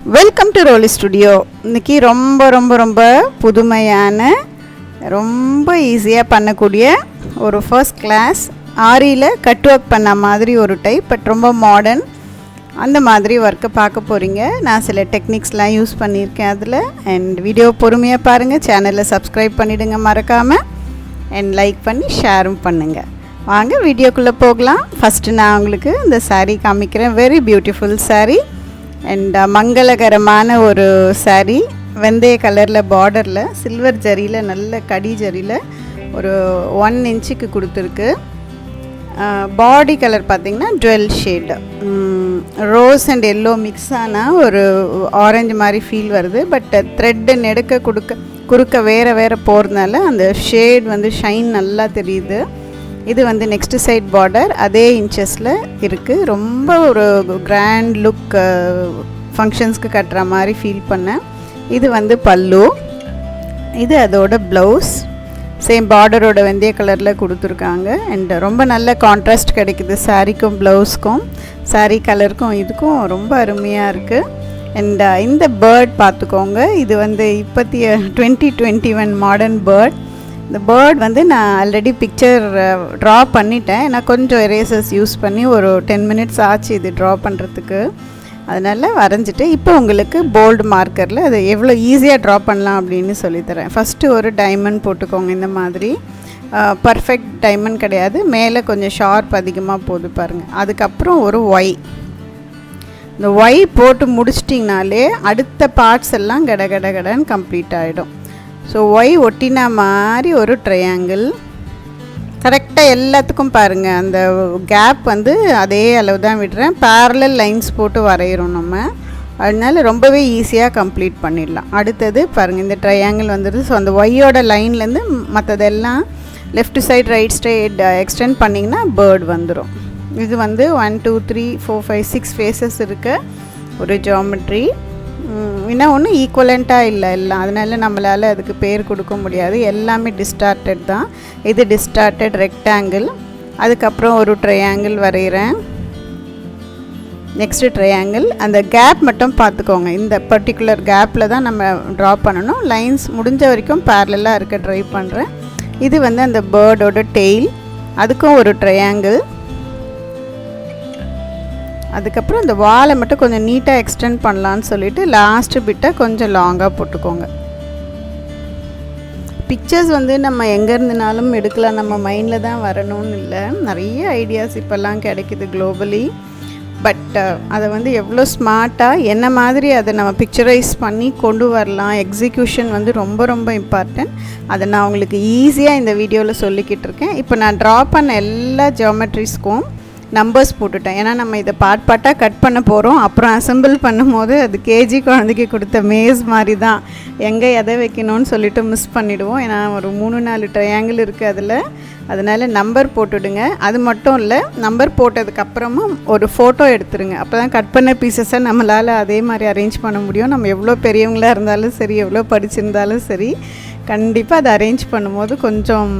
Welcome to ரோலி studio. இன்றைக்கி ரொம்ப புதுமையான ரொம்ப ஈஸியாக பண்ணக்கூடிய ஒரு ஃபர்ஸ்ட் கிளாஸ் ஆரியில் கட் ஒர்க் பண்ண மாதிரி ஒரு டைப், பட் ரொம்ப மாடர்ன் அந்த மாதிரி ஒர்க்கை பார்க்க போகிறீங்க. நான் சில டெக்னிக்ஸ்லாம் யூஸ் பண்ணியிருக்கேன் அதில். அண்ட் வீடியோ பொறுமையாக பாருங்கள், சேனலில் சப்ஸ்கிரைப் பண்ணிவிடுங்க மறக்காமல், அண்ட் லைக் பண்ணி ஷேரும் பண்ணுங்கள். வாங்க வீடியோக்குள்ளே போகலாம். ஃபஸ்ட்டு நான் உங்களுக்கு இந்த சாரீ காமிக்கிறேன். வெரி பியூட்டிஃபுல் சாரீ அண்ட் மங்களகரமான ஒரு சாரீ. வெந்தய கலரில் பார்டரில் சில்வர் ஜரியில், நல்ல கடி ஜரியில் ஒரு 1 இன்ச்சுக்கு கொடுத்துருக்கு. பாடி கலர் பார்த்திங்கன்னா 12 shade, rose and yellow mix ஆனால் ஒரு ஆரஞ்சு மாதிரி ஃபீல் வருது. பட் த்ரெட்டு நெடுக்க குறுக்க வேறு போகிறதுனால அந்த ஷேட் வந்து ஷைன் நல்லா தெரியுது. இது வந்து நெக்ஸ்ட் சைட் பார்டர் அதே இன்ச்சஸில் இருக்குது. ரொம்ப ஒரு கிராண்ட் லுக், ஃபங்க்ஷன்ஸ்க்கு கட்டுற மாதிரி ஃபீல் பண்ணேன். இது வந்து பல்லு, இது அதோட ப்ளவுஸ். சேம் பார்டரோட வெந்தய கலரில் கொடுத்துருக்காங்க. அண்ட் ரொம்ப நல்ல கான்ட்ராஸ்ட் கிடைக்குது சாரீக்கும் ப்ளவுஸ்க்கும், சாரீ கலருக்கும் இதுக்கும் ரொம்ப அருமையாக இருக்குது. அண்ட் இந்த பேர்ட் பார்த்துக்கோங்க. இது வந்து இப்போத்திய 2021 மாடர்ன் பேர்ட். இந்த பேர்ட் வந்து நான் ஆல்ரெடி பிக்சர் ட்ரா பண்ணிட்டேன். நான் கொஞ்சம் எரேசர்ஸ் யூஸ் பண்ணி ஒரு 10 மினிட்ஸ் ஆச்சு இது ட்ரா பண்ணுறதுக்கு. அதனால் வரைஞ்சிட்டு இப்போ உங்களுக்கு போல்டு மார்க்கரில் அதை எவ்வளோ ஈஸியாக ட்ரா பண்ணலாம் அப்படின்னு சொல்லித்தரேன். ஃபஸ்ட்டு ஒரு டைமண்ட் போட்டுக்கோங்க. இந்த மாதிரி பர்ஃபெக்ட் டைமண்ட் கிடையாது, மேலே கொஞ்சம் ஷார்ப் அதிகமாக போகுது பாருங்கள். அதுக்கப்புறம் ஒரு ஒய். இந்த ஒய் போட்டு முடிச்சிட்டிங்கனாலே அடுத்த பார்ட்ஸ் எல்லாம் கடன்னு கம்ப்ளீட் ஆகிடும். ஸோ ஒய் ஒட்டினா மாதிரி ஒரு ட்ரையாங்கிள் கரெக்டாக எல்லாத்துக்கும் பாருங்கள். அந்த கேப் வந்து அதே அளவு தான் விடுறேன். பேரலல் லைன்ஸ் போட்டு வரைகிறோம் நம்ம, அதனால ரொம்பவே ஈஸியாக கம்ப்ளீட் பண்ணிடலாம். அடுத்தது பாருங்கள், இந்த ட்ரையாங்கிள் வந்துடுது. ஸோ அந்த ஒய்யோட லைன்லேருந்து மற்றதெல்லாம் left side right side extend பண்ணிங்கன்னா பேர்ட் வந்துடும். இது வந்து 1 2 3 4 5 6 ஃபேஸஸ் இருக்க ஒரு ஜியாமெட்ரி. இன்னும் ஒன்று ஈக்குவலண்ட்டாக இல்லை எல்லாம், அதனால நம்மளால் அதுக்கு பேர் கொடுக்க முடியாது. எல்லாமே டிஸ்டார்டட் தான். இது டிஸ்டார்டட் ரெக்டாங்கிள். அதுக்கப்புறம் ஒரு ட்ரையாங்கிள் வரைகிறேன். Next triangle. அந்த கேப் மட்டும் பார்த்துக்கோங்க. இந்த பர்டிகுலர் கேப்பில் தான் நம்ம ட்ரா பண்ணணும். லைன்ஸ் முடிஞ்ச வரைக்கும் பேரலாக இருக்க ட்ரை பண்ணுறேன். இது வந்து அந்த பேர்டோட டெய்ல், அதுக்கும் ஒரு ட்ரையாங்கிள். அதுக்கப்புறம் இந்த வாலை மட்டும் கொஞ்சம் நீட்டாக எக்ஸ்டெண்ட் பண்ணலான்னு சொல்லிவிட்டு லாஸ்ட்டு பிட்டை கொஞ்சம் லாங்காக போட்டுக்கோங்க. பிக்சர்ஸ் வந்து நம்ம எங்கே இருந்துனாலும் எடுக்கலாம், நம்ம மைண்டில் தான் வரணும்னு இல்லை. நிறைய ஐடியாஸ் இப்போல்லாம் கிடைக்குது குளோபலி. பட் அதை வந்து எவ்வளோ ஸ்மார்ட்டாக என்ன மாதிரி அதை நம்ம பிக்சரைஸ் பண்ணி கொண்டு வரலாம். எக்ஸிக்யூஷன் வந்து ரொம்ப இம்பார்ட்டன்ட். அதை நான் உங்களுக்கு ஈஸியாக இந்த வீடியோவில் சொல்லிக்கிட்டு இருக்கேன். இப்போ நான் ட்ரா பண்ண எல்லா ஜியாமெட்ரிஸ்க்கும் நம்பர்ஸ் போட்டுட்டேன். ஏன்னா நம்ம இதை பார்ட்டாக கட் பண்ண போகிறோம். அப்புறம் அசெம்பிள் பண்ணும்போது அது கேஜி குழந்தைக்கு கொடுத்த மேஸ் மாதிரி தான், எங்கே எதை வைக்கணும்னு சொல்லிவிட்டு மிஸ் பண்ணிவிடுவோம். ஏன்னா ஒரு 3-4 ட்ரையாங்கிள் இருக்குது அதில். அதனால் நம்பர் போட்டுடுங்க. அது மட்டும் இல்லை, நம்பர் போட்டதுக்கப்புறமும் ஒரு ஃபோட்டோ எடுத்துருங்க. அப்போ தான் கட் பண்ண பீசஸை நம்மளால் அதே மாதிரி அரேஞ்ச் பண்ண முடியும். நம்ம எவ்வளோ பெரியவங்களாக இருந்தாலும் சரி, எவ்வளோ படிச்சிருந்தாலும் சரி, கண்டிப்பாக அதை அரேஞ்ச் பண்ணும்போது கொஞ்சம்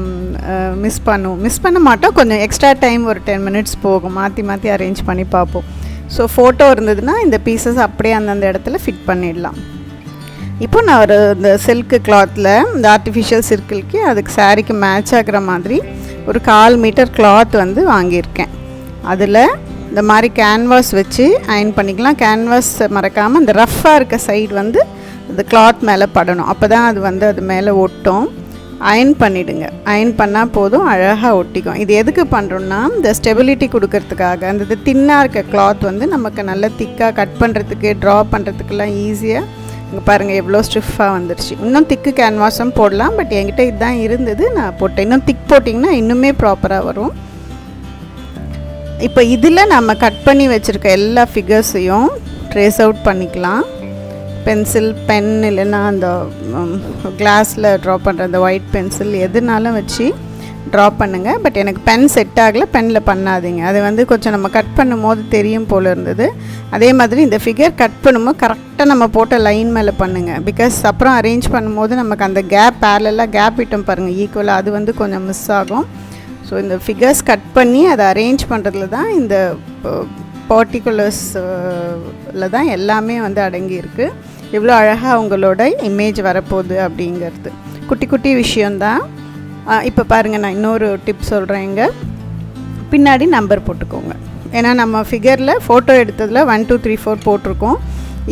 மிஸ் பண்ண மாட்டோம். கொஞ்சம் எக்ஸ்ட்ரா டைம் ஒரு 10 மினிட்ஸ் போகும். மாற்றி அரேஞ்ச் பண்ணி பார்ப்போம். ஸோ ஃபோட்டோ இருந்ததுன்னா இந்த பீசஸ் அப்படியே அந்தந்த இடத்துல ஃபிட் பண்ணிடலாம். இப்போ நான் ஒரு இந்த சில்க்கு கிளாத்தில், இந்த ஆர்டிஃபிஷியல் சில்க்கு, அதுக்கு சாரீக்கு மேட்ச் ஆகிற மாதிரி ஒரு 1/4 மீட்டர் கிளாத் வந்து வாங்கியிருக்கேன். அதில் இந்த மாதிரி கேன்வாஸ் வச்சு அயன் பண்ணிக்கலாம். கேன்வாஸ் மறக்காமல் இந்த ரஃப்பாக இருக்க சைடு வந்து அந்த கிளாத் மேலே படணும். அப்போ தான் அது வந்து அது மேலே ஒட்டும். அயன் பண்ணிவிடுங்க. அயன் பண்ணால் போதும், அழகாக ஒட்டிக்கும். இது எதுக்கு பண்ணுறோன்னா இந்த ஸ்டெபிலிட்டி கொடுக்கறதுக்காக. அந்த தின்னாக இருக்க கிளாத் வந்து நமக்கு நல்ல திக்காக கட் பண்ணுறதுக்கு, ட்ரா பண்ணுறதுக்கெல்லாம் ஈஸியாக. இங்கே பாருங்கள் எவ்வளோ ஸ்டிஃபாக வந்துருச்சு. இன்னும் திக்கு கேன்வாஸும் போடலாம், பட் என்கிட்ட இதுதான் இருந்தது, நான் போட்டேன். இன்னும் திக் போட்டிங்கன்னா இன்னுமே ப்ராப்பராக வரும். இப்போ இதில் நம்ம கட் பண்ணி வச்சுருக்க எல்லா ஃபிகர்ஸையும் ட்ரேஸ் அவுட் பண்ணிக்கலாம். பென்சில், பென், இல்லைன்னா அந்த கிளாஸில் ட்ரா பண்ணுற அந்த ஒயிட் பென்சில் எதுனாலும் வச்சு ட்ரா பண்ணுங்கள். பட் எனக்கு பென் செட் ஆகலை, பெனில் பண்ணாதீங்க. அது வந்து கொஞ்சம் நம்ம கட் பண்ணும் போது தெரியும் போல் இருந்தது. அதே மாதிரி இந்த ஃபிகர் கட் பண்ணும்போது கரெக்டாக நம்ம போட்ட லைன் மேலே பண்ணுங்கள். பிகாஸ் அப்புறம் அரேஞ்ச் பண்ணும்போது நமக்கு அந்த கேப் பேரலாக கேப் விட்டோம் பாருங்கள் ஈக்குவலாக, அது வந்து கொஞ்சம் மிஸ் ஆகும். ஸோ இந்த ஃபிகர்ஸ் கட் பண்ணி அதை அரேஞ்ச் பண்ணுறதுல தான் இந்த பர்டிகுலர்ஸ் ஸ்டுடியோவில் தான் எல்லாமே வந்து அடங்கியிருக்கு. எவ்வளோ அழகாக அவங்களோட இமேஜ் வரப்போகுது அப்படிங்கிறது குட்டி குட்டி விஷயந்தான். இப்போ பாருங்கள், நான் இன்னொரு டிப் சொல்கிறேங்க. பின்னாடி நம்பர் போட்டுக்கோங்க. ஏன்னா நம்ம ஃபிகரில் ஃபோட்டோ எடுத்ததில் 1 2 3 4 போட்டிருக்கோம்.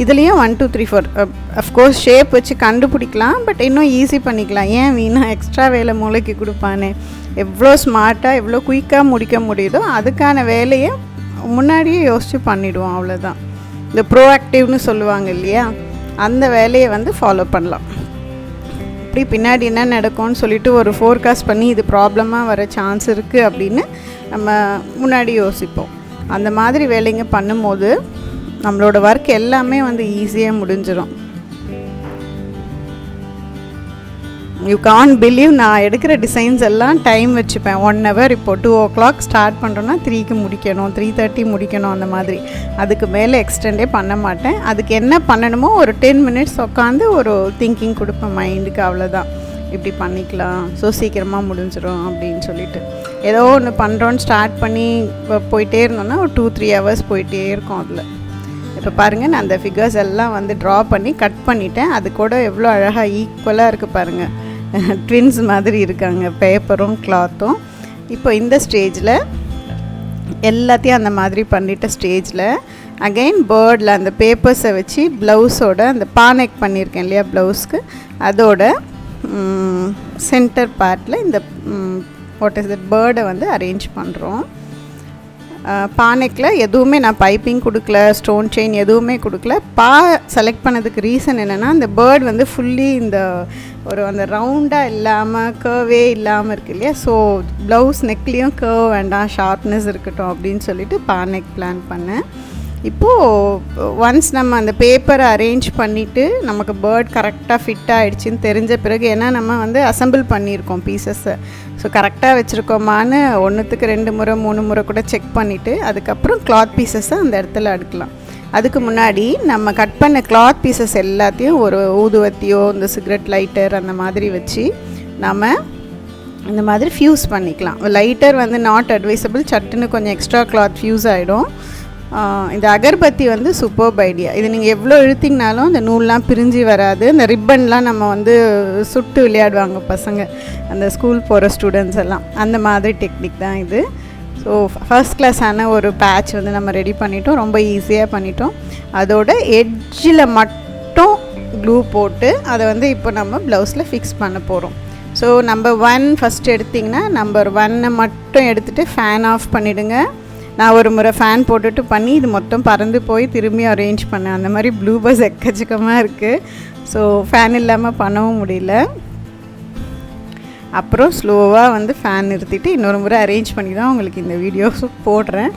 இதுலேயும் 1 2 3 4 அஃப்கோர்ஸ் ஷேப் வச்சு கண்டுபிடிக்கலாம், பட் இன்னும் ஈஸி பண்ணிக்கலாம். ஏன் வீணாக எக்ஸ்ட்ரா வேலை மூளைக்கு கொடுப்பானே. எவ்வளோ ஸ்மார்ட்டாக எவ்வளோ குயிக்காக முடிக்க முடியுதோ அதுக்கான வேலையை முன்னாடியே யோசித்து பண்ணிவிடுவோம். அவ்வளோதான். இந்த ப்ரோஆக்டிவ்னு சொல்லுவாங்க இல்லையா, அந்த வேலையை வந்து ஃபாலோ பண்ணலாம். இப்படி பின்னாடி என்ன நடக்கும்னு சொல்லிட்டு ஒரு ஃபோர்காஸ்ட் பண்ணி இது ப்ராப்ளமாக வர சான்ஸ் இருக்குது அப்படின்னு நம்ம முன்னாடி யோசிப்போம். அந்த மாதிரி வேலைங்க பண்ணும்போது நம்மளோட ஒர்க் எல்லாமே வந்து ஈஸியாக முடிஞ்சிடும். யூ கான் பிலீவ், நான் எடுக்கிற டிசைன்ஸ் எல்லாம் டைம் வச்சுப்பேன். 1 hour. இப்போது 2 o'clock ஸ்டார்ட் பண்ணுறோன்னா 3க்கு முடிக்கணும், 3:30 முடிக்கணும். அந்த மாதிரி அதுக்கு மேலே எக்ஸ்டெண்டே பண்ண மாட்டேன். அதுக்கு என்ன பண்ணணுமோ ஒரு 10 minutes உட்காந்து ஒரு திங்கிங் கொடுப்பேன் மைண்டுக்கு. அவ்வளோதான், இப்படி பண்ணிக்கலாம், ஸோ சீக்கிரமாக முடிஞ்சிடும் அப்படின்னு சொல்லிட்டு. ஏதோ ஒன்று பண்ணுறோன்னு ஸ்டார்ட் பண்ணி போயிட்டே இருந்தோன்னா ஒரு 2-3 hours போயிட்டே இருக்கும் அதில். இப்போ பாருங்கள், நான் அந்த ஃபிகர்ஸ் எல்லாம் வந்து ட்ரா பண்ணி கட் பண்ணிட்டேன். அது கூட எவ்வளோ அழகாக ஈக்குவலாக இருக்குது பாருங்கள். ட்வின்ஸ் மாதிரி இருக்காங்க, பேப்பரும் கிளாத்தும். இப்போ இந்த ஸ்டேஜில் எல்லாத்தையும் அந்த மாதிரி பண்ணிட்ட ஸ்டேஜில் அகெயின் பேர்டில் அந்த பேப்பர்ஸை வச்சு ப்ளவுஸோட அந்த பானெக் பண்ணியிருக்கேன் இல்லையா ப்ளவுஸ்க்கு, அதோட சென்டர் பார்ட்டில் இந்த வாட் இஸ் தட் பேர்டை வந்து அரேஞ்ச் பண்ணுறோம். பானெக்கில் எதுவுமே நான் பைப்பிங் கொடுக்கல, ஸ்டோன் செயின் எதுவுமே கொடுக்கல. செலக்ட் பண்ணதுக்கு ரீசன் என்னென்னா, அந்த பேர்ட் வந்து ஃபுல்லி இந்த ஒரு அந்த ரவுண்டாக இல்லாமல் கர்வே இல்லாமல் இருக்கு இல்லையா, ஸோ ப்ளவுஸ் நெக்லேயும் கர்வ் வேண்டாம், ஷார்ப்னஸ் இருக்கட்டும் அப்படின்னு சொல்லிட்டு பானெக் பிளான் பண்ணேன். இப்போது ஒன்ஸ் நம்ம அந்த பேப்பரை அரேஞ்ச் பண்ணிவிட்டு நமக்கு பேர்ட் கரெக்டாக ஃபிட் ஆகிடுச்சின்னு தெரிஞ்ச பிறகு, ஏன்னா நம்ம வந்து அசம்பிள் பண்ணியிருக்கோம் பீசஸை, ஸோ கரெக்டாக வச்சுருக்கோமான்னு 1க்கு 2 முறை 3 முறை கூட செக் பண்ணிவிட்டு அதுக்கப்புறம் கிளாத் பீசஸை அந்த இடத்துல அடுக்கலாம். அதுக்கு முன்னாடி நம்ம கட் பண்ண கிளாத் பீசஸ் எல்லாத்தையும் ஒரு ஊதுவத்தியோ இந்த சிகரெட் லைட்டர் அந்த மாதிரி வச்சு நம்ம இந்த மாதிரி ஃப்யூஸ் பண்ணிக்கலாம். லைட்டர் வந்து நாட் அட்வைசபிள், சட்டுன்னு கொஞ்சம் எக்ஸ்ட்ரா கிளாத் ஃப்யூஸ் ஆகிடும். இந்த அகர்பத்தி வந்து சூப்பர்ப் ஐடியா. இது நீங்கள் எவ்வளோ இழுத்திங்கனாலும் அந்த நூல்லாம் பிரிஞ்சு வராது. இந்த ரிப்பன்லாம் நம்ம வந்து சுட்டு விளையாடுவாங்க பசங்க, அந்த ஸ்கூல் போகிற ஸ்டூடெண்ட்ஸ் எல்லாம், அந்த மாதிரி டெக்னிக் தான் இது. ஸோ ஃபர்ஸ்ட் கிளாஸான ஒரு பேட்ச் வந்து நம்ம ரெடி பண்ணிட்டோம், ரொம்ப ஈஸியாக பண்ணிட்டோம். அதோட எட்ஜில் மட்டும் க்ளூ போட்டு அதை வந்து இப்போ நம்ம ப்ளவுஸில் ஃபிக்ஸ் பண்ண போகிறோம். ஸோ நம்பர் 1 ஃபஸ்ட்டு எடுத்திங்கன்னா நம்பர் 1 மட்டும் எடுத்துகிட்டு ஃபேன் ஆஃப் பண்ணிவிடுங்க. நான் ஒரு முறை ஃபேன் போட்டுட்டு பண்ணி இது மொத்தம் பறந்து போய் திரும்பி அரேஞ்ச் பண்ணேன். அந்த மாதிரி ப்ளூ பஸ் எக்கச்சக்கமாக இருக்குது. ஸோ ஃபேன் இல்லாமல் பண்ணவும் முடியல. அப்புறம் ஸ்லோவாக வந்து ஃபேன் நிறுத்திட்டு இன்னொரு முறை அரேஞ்ச் பண்ணி தான் உங்களுக்கு இந்த வீடியோஸ் போடுறேன்.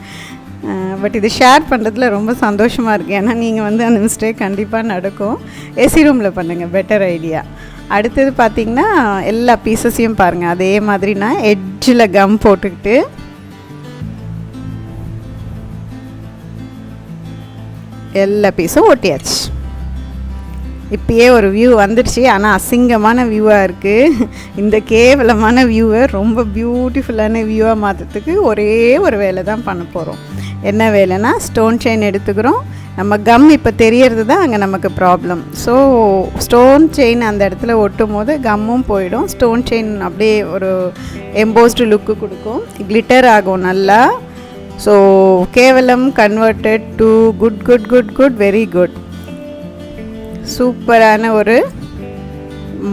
பட் இது ஷேர் பண்ணுறதுல ரொம்ப சந்தோஷமாக இருக்குது. ஏன்னா நீங்கள் வந்து அந்த மிஸ்டேக் கண்டிப்பாக நடக்கும். ஏசி ரூமில் பண்ணுங்கள், பெட்டர் ஐடியா. அடுத்தது பார்த்திங்கன்னா எல்லா பீசஸையும் பாருங்கள், அதே மாதிரி நான் எட்ஜில் கம் போட்டுக்கிட்டு எல்லா பீஸும் ஒட்டியாச்சு. இப்போயே ஒரு வியூ வந்துடுச்சு, ஆனால் அசிங்கமான வியூவாக இருக்குது. இந்த கேவலமான வியூவை ரொம்ப பியூட்டிஃபுல்லான வியூவாக மாற்றுறதுக்கு ஒரே ஒரு வேலை தான் பண்ண போகிறோம். என்ன வேலைன்னா, ஸ்டோன் செயின் எடுத்துக்கிறோம். நம்ம கம் இப்போ தெரியறது தான் அங்கே நமக்கு ப்ராப்ளம். ஸோ ஸ்டோன் செயின் அந்த இடத்துல ஒட்டும் போது கம்மும் போயிடும். ஸ்டோன் செயின் அப்படியே ஒரு எம்போஸ்டு லுக்கு கொடுக்கும், கிளிட்டர் ஆகும் நல்லா. ஸோ கேவலம் converted to good good good good very good. சூப்பரான ஒரு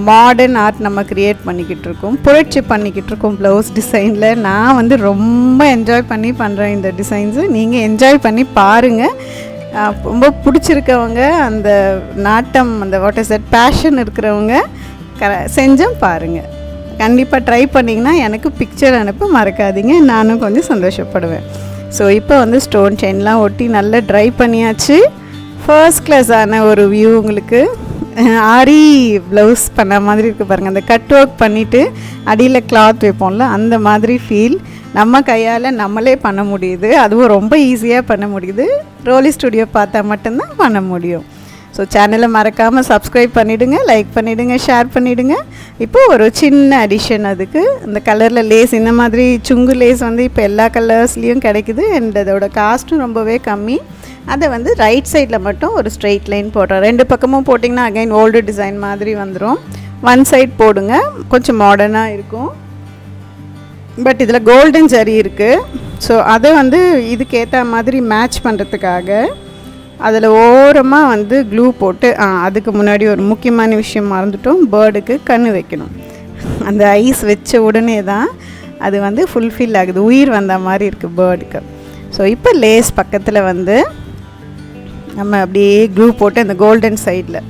மாடர்ன் ஆர்ட் நம்ம க்ரியேட் பண்ணிக்கிட்டு இருக்கோம், புரட்சி பண்ணிக்கிட்டு இருக்கோம் ப்ளவுஸ் டிசைனில். நான் வந்து ரொம்ப என்ஜாய் பண்ணி பண்ணுறேன் இந்த டிசைன்ஸு. நீங்கள் என்ஜாய் பண்ணி பாருங்கள். ரொம்ப பிடிச்சிருக்கவங்க, அந்த நாட்டம், அந்த வாட் இஸ் தட் பேஷன் இருக்கிறவங்க செஞ்சும் பாருங்கள். கண்டிப்பாக ட்ரை பண்ணிங்கன்னா எனக்கு பிக்சர் அனுப்ப மறக்காதீங்க, நானும் கொஞ்சம் சந்தோஷப்படுவேன். ஸோ இப்போ வந்து ஸ்டோன் செயின்லாம் ஒட்டி நல்லா ட்ரை பண்ணியாச்சு. ஃபர்ஸ்ட் கிளாஸான ஒரு வியூ உங்களுக்கு. ஆரி ப்ளவுஸ் பண்ண மாதிரி இருக்குது பாருங்கள். அந்த கட் ஒர்க் பண்ணிவிட்டு அடியில் கிளாத் வைப்போம்ல, அந்த மாதிரி ஃபீல் நம்ம கையால் நம்மளே பண்ண முடியுது. அதுவும் ரொம்ப ஈஸியாக பண்ண முடியுது. ரோலி ஸ்டுடியோ பார்த்தா மட்டும்தான் பண்ண முடியும். ஸோ சேனலை மறக்காமல் சப்ஸ்கிரைப் பண்ணிவிடுங்க, லைக் பண்ணிவிடுங்க, ஷேர் பண்ணிவிடுங்க. இப்போது ஒரு சின்ன அடிஷன், அதுக்கு இந்த கலரில் லேஸ், இந்த மாதிரி சுங்கு லேஸ் வந்து இப்போ எல்லா கலர்ஸ்லேயும் கிடைக்குது. அண்ட் அதோட காஸ்ட்டும் ரொம்பவே கம்மி. அதை வந்து ரைட் சைடில் மட்டும் ஒரு ஸ்ட்ரெயிட் லைன் போடுறேன். 2 பக்கமும் போட்டிங்கன்னா அகைன் ஓல்டு டிசைன் மாதிரி வந்துடும். ஒன் சைட் போடுங்க, கொஞ்சம் மாடர்னாக இருக்கும். பட் இதில் கோல்டன் ஜரி இருக்குது. ஸோ அதை வந்து இதுக்கேற்ற மாதிரி மேட்ச் பண்ணுறதுக்காக அதில் ஓரமாக வந்து க்ளூ போட்டு அதுக்கு முன்னாடி ஒரு முக்கியமான விஷயம் மறந்துட்டோம், பேர்டுக்கு கண் வைக்கணும். அந்த ஐஸ் வச்ச உடனே தான் அது வந்து ஃபுல்ஃபில் ஆகுது, உயிர் வந்த மாதிரி இருக்குது பேர்டுக்கு. ஸோ இப்போ லேஸ் பக்கத்தில் வந்து நம்ம அப்படியே க்ளூ போட்டு அந்த கோல்டன் சைடில்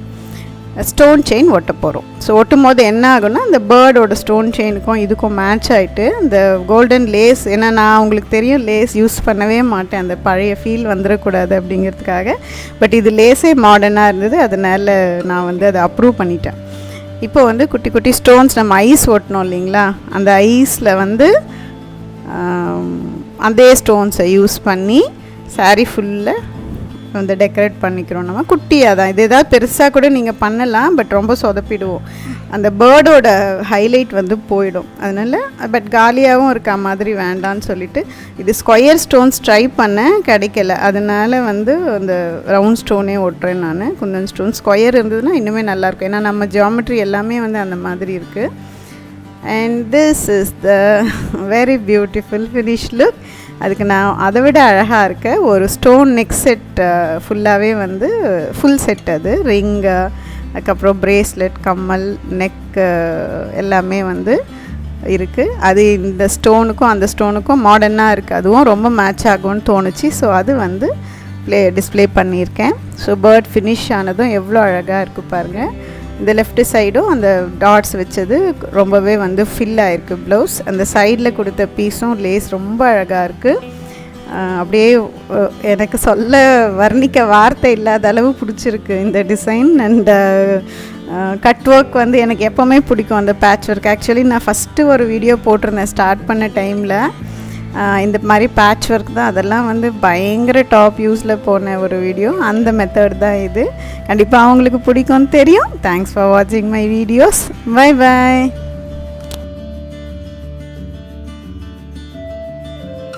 ஸ்டோன் செயின் ஒட்ட போகிறோம். ஸோ ஒட்டும் போது என்ன ஆகும்னா அந்த பேர்டோட ஸ்டோன் செயினுக்கும் இதுக்கும் மேட்ச் ஆகிட்டு இந்த கோல்டன் லேஸ், ஏன்னா நான் உங்களுக்கு தெரியும் லேஸ் யூஸ் பண்ணவே மாட்டேன், அந்த பழைய ஃபீல் வந்துடக்கூடாது அப்படிங்கிறதுக்காக. பட் இது லேஸே மாடர்னாக இருந்தது, அதனால் நான் வந்து அதை அப்ரூவ் பண்ணிட்டேன். இப்போ வந்து குட்டி குட்டி ஸ்டோன்ஸ் நம்ம ஐஸ் ஒட்டணும் இல்லைங்களா, அந்த ஐஸில் வந்து அதே ஸ்டோன்ஸை யூஸ் பண்ணி சாரீ ஃபுல்லாக வந்து டெக்கரேட் பண்ணிக்கிறோம். நம்ம குட்டியாக தான், இது ஏதாவது பெருசாக கூட நீங்கள் பண்ணலாம், பட் ரொம்ப சொதப்பிடுவோம், அந்த பேர்டோட ஹைலைட் வந்து போயிடும். அதனால் பட் காலியாகவும் இருக்க மாதிரி வேண்டான்னு சொல்லிவிட்டு இது ஸ்கொயர் ஸ்டோன்ஸ் ட்ரை பண்ணேன், கிடைக்கல. அதனால் வந்து அந்த ரவுண்ட் ஸ்டோனே ஒட்டுறேன் நான். குந்தன் ஸ்டோன் ஸ்கொயர் இருந்ததுன்னா இன்னுமே நல்லாயிருக்கும், ஏன்னா நம்ம ஜியாமெட்ரி எல்லாமே வந்து அந்த மாதிரி இருக்குது. And this is the very beautiful finish look. அதுக்கு நான் அதை விட அழகாக இருக்க ஒரு ஸ்டோன் நெக் செட் ஃபுல்லாகவே வந்து ஃபுல் செட், அது ரிங்கு, அதுக்கப்புறம் ப்ரேஸ்லெட், கம்மல், நெக்கு எல்லாமே வந்து இருக்குது. அது இந்த ஸ்டோனுக்கும் அந்த ஸ்டோனுக்கும் மாடர்னாக இருக்குது, அதுவும் ரொம்ப மேட்ச் ஆகும்னு தோணுச்சு. ஸோ அது வந்து டிஸ்ப்ளே பண்ணியிருக்கேன். ஸோ பேர்ட் ஃபினிஷ் ஆனதும் எவ்வளோ அழகாக இருக்குது பாருங்கள். இந்த லெஃப்ட் சைடும் அந்த டாட்ஸ் வச்சது ரொம்பவே வந்து ஃபில் ஆகிருக்கு ப்ளவுஸ். அந்த சைடில் கொடுத்த பீஸும் லேஸ் ரொம்ப அழகாக இருக்குது. அப்படியே எனக்கு சொல்ல வர்ணிக்க வார்த்தை இல்லாத அளவு பிடிச்சிருக்கு இந்த டிசைன். அண்ட் கட் ஒர்க் வந்து எனக்கு எப்போவுமே பிடிக்கும், அந்த பேட்ச் ஒர்க். ஆக்சுவலி நான் ஃபஸ்ட்டு ஒரு வீடியோ போட்டிருந்தேன் ஸ்டார்ட் பண்ண டைமில், இந்த மாதிரி பேட்ச் ஒர்க் தான், அதெல்லாம் வந்து பயங்கர டாப் யூஸில் போன ஒரு வீடியோ. அந்த மெத்தட் தான் இது. கண்டிப்பாக அவங்களுக்கு பிடிக்கும்னு தெரியும். தேங்க்ஸ் ஃபார் வாட்சிங் மை வீடியோஸ். Bye bye.